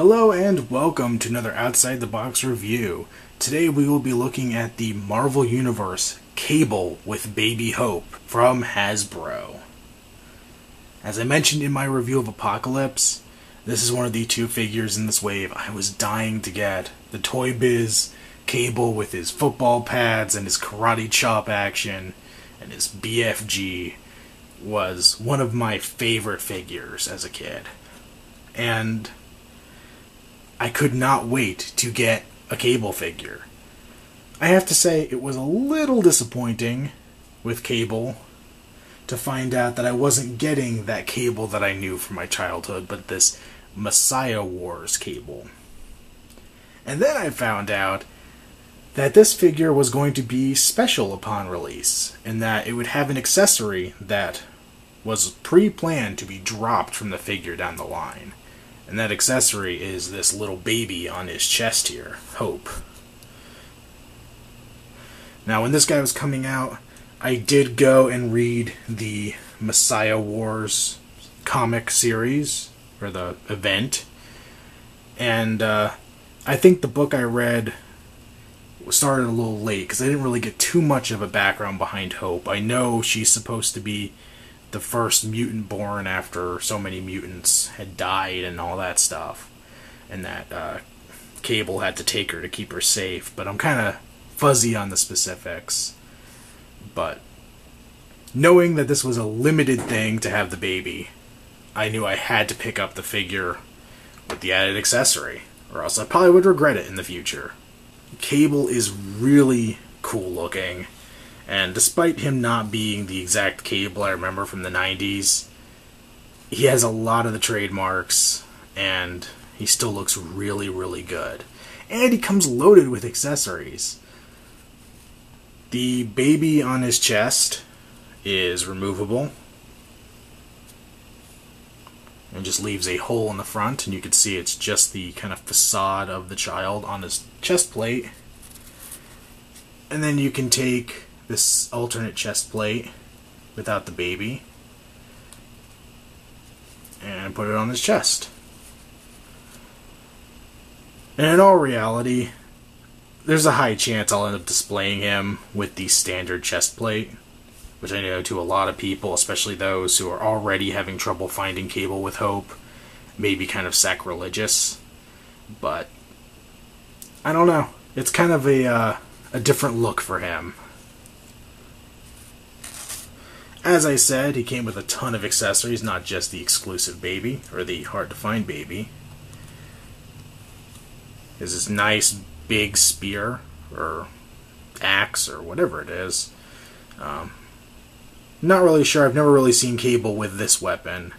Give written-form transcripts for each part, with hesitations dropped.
Hello and welcome to another Outside the Box review. Today we will be looking at the Marvel Universe Cable with Baby Hope from Hasbro. As I mentioned in my review of Apocalypse, this is one of the two figures in this wave I was dying to get. The Toy Biz Cable with his football pads and his karate chop action and his BFG was one of my favorite figures as a kid. And I could not wait to get a Cable figure. I have to say it was a little disappointing with Cable to find out that I wasn't getting that Cable that I knew from my childhood, but this Messiah Wars Cable. And then I found out that this figure was going to be special upon release, and that it would have an accessory that was pre-planned to be dropped from the figure down the line. And that accessory is this little baby on his chest here, Hope. Now, when this guy was coming out, I did go and read the Messiah Wars comic series, or the event. And I think the book I read started a little late, because I didn't really get too much of a background behind Hope. I know she's supposed to be the first mutant born after so many mutants had died and all that stuff, and that Cable had to take her to keep her safe, but I'm kind of fuzzy on the specifics. But knowing that this was a limited thing to have the baby, I knew I had to pick up the figure with the added accessory, or else I probably would regret it in the future. Cable is really cool looking. And despite him not being the exact Cable I remember from the 90s, he has a lot of the trademarks, and he still looks really, really good. And he comes loaded with accessories. The baby on his chest is removable, and just leaves a hole in the front, and you can see it's just the kind of facade of the child on his chest plate. And then you can take this alternate chest plate without the baby and put it on his chest. And in all reality, there's a high chance I'll end up displaying him with the standard chest plate, which I know to a lot of people, especially those who are already having trouble finding Cable with Hope, may be kind of sacrilegious. But I don't know. It's kind of a different look for him. As I said, he came with a ton of accessories, not just the exclusive baby, or the hard-to-find baby. There's this nice big spear, or axe, or whatever it is. Not really sure. I've never really seen Cable with this weapon.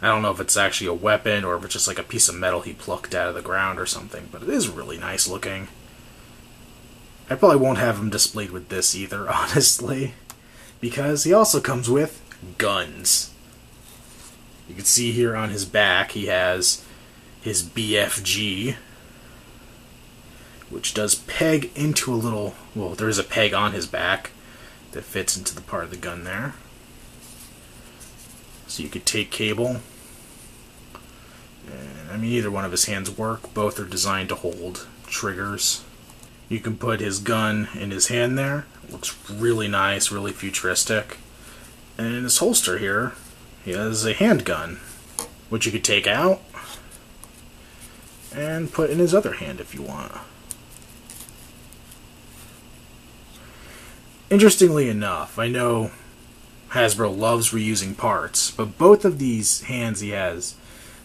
I don't know if it's actually a weapon, or if it's just like a piece of metal he plucked out of the ground or something, but it is really nice looking. I probably won't have him displayed with this either, honestly, because he also comes with guns. You can see here on his back he has his BFG, which does peg into a little, well, there is a peg on his back that fits into the part of the gun there. So you could take Cable, and I mean either one of his hands work, both are designed to hold triggers. You can put his gun in his hand there. It looks really nice, really futuristic. And in his holster here, he has a handgun, which you could take out and put in his other hand if you want. Interestingly enough, I know Hasbro loves reusing parts, but both of these hands he has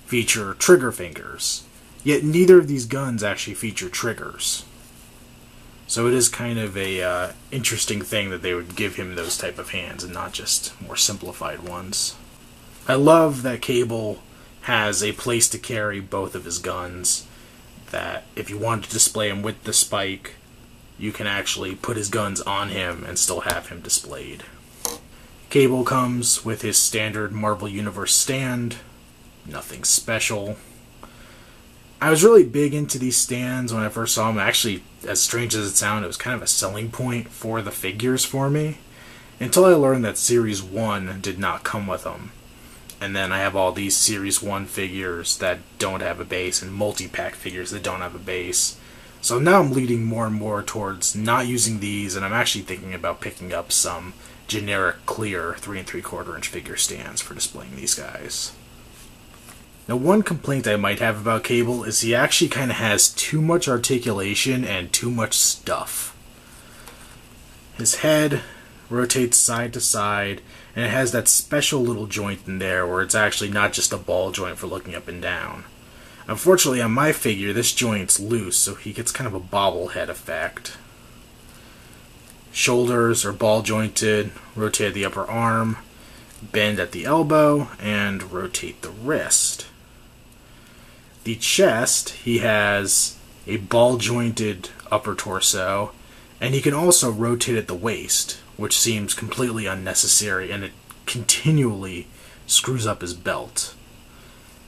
feature trigger fingers, yet neither of these guns actually feature triggers. So it is kind of a interesting thing that they would give him those type of hands and not just more simplified ones. I love that Cable has a place to carry both of his guns, that if you wanted to display him with the spike, you can actually put his guns on him and still have him displayed. Cable comes with his standard Marvel Universe stand, nothing special. I was really big into these stands when I first saw them. Actually, as strange as it sounded, it was kind of a selling point for the figures for me, until I learned that Series 1 did not come with them. And then I have all these Series 1 figures that don't have a base, and multi-pack figures that don't have a base. So now I'm leading more and more towards not using these, and I'm actually thinking about picking up some generic clear 3 3/4 inch figure stands for displaying these guys. Now, one complaint I might have about Cable is he actually kind of has too much articulation and too much stuff. His head rotates side to side, and it has that special little joint in there where it's actually not just a ball joint for looking up and down. Unfortunately, on my figure, this joint's loose, so he gets kind of a bobblehead effect. Shoulders are ball jointed, rotate the upper arm, bend at the elbow, and rotate the wrist. The chest, he has a ball jointed upper torso, and he can also rotate at the waist, which seems completely unnecessary, and it continually screws up his belt.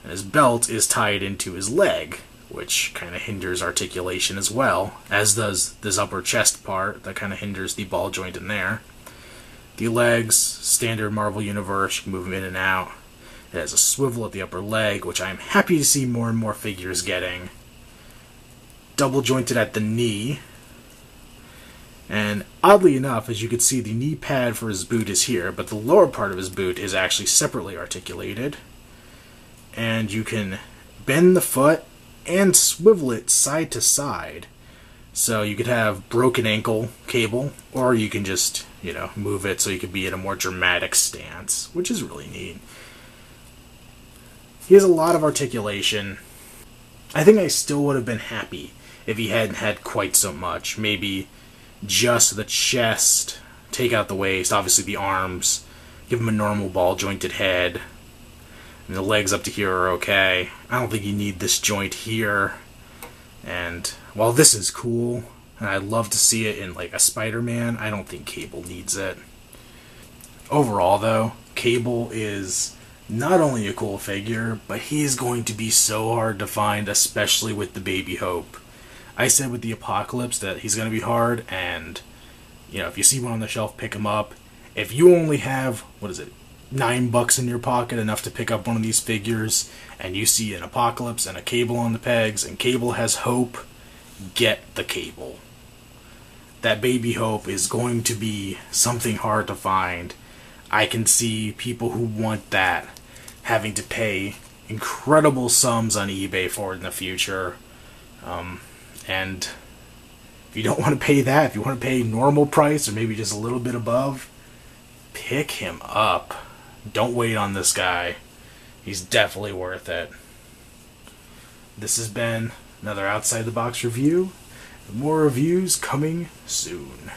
And his belt is tied into his leg, which kind of hinders articulation as well, as does this upper chest part that kind of hinders the ball joint in there. The legs, standard Marvel Universe, you can move them in and out. It has a swivel at the upper leg, which I am happy to see more and more figures getting. Double jointed at the knee. And oddly enough, as you can see, the knee pad for his boot is here, but the lower part of his boot is actually separately articulated. And you can bend the foot and swivel it side to side. So you could have broken ankle Cable, or you can just, move it so you could be in a more dramatic stance, which is really neat. He has a lot of articulation. I think I still would have been happy if he hadn't had quite so much. Maybe just the chest, take out the waist, obviously the arms, give him a normal ball jointed head, and the legs up to here are okay. I don't think you need this joint here. And while this is cool, and I'd love to see it in like a Spider-Man, I don't think Cable needs it. Overall though, Cable is not only a cool figure, but he is going to be so hard to find, especially with the Baby Hope. I said with the Apocalypse that he's going to be hard, and if you see one on the shelf, pick him up. If you only have, $9 in your pocket, enough to pick up one of these figures, and you see an Apocalypse and a Cable on the pegs, and Cable has Hope, get the Cable. That Baby Hope is going to be something hard to find. I can see people who want that having to pay incredible sums on eBay for it in the future. And if you don't want to pay that, if you want to pay normal price or maybe just a little bit above, pick him up. Don't wait on this guy. He's definitely worth it. This has been another Outside the Box review. More reviews coming soon.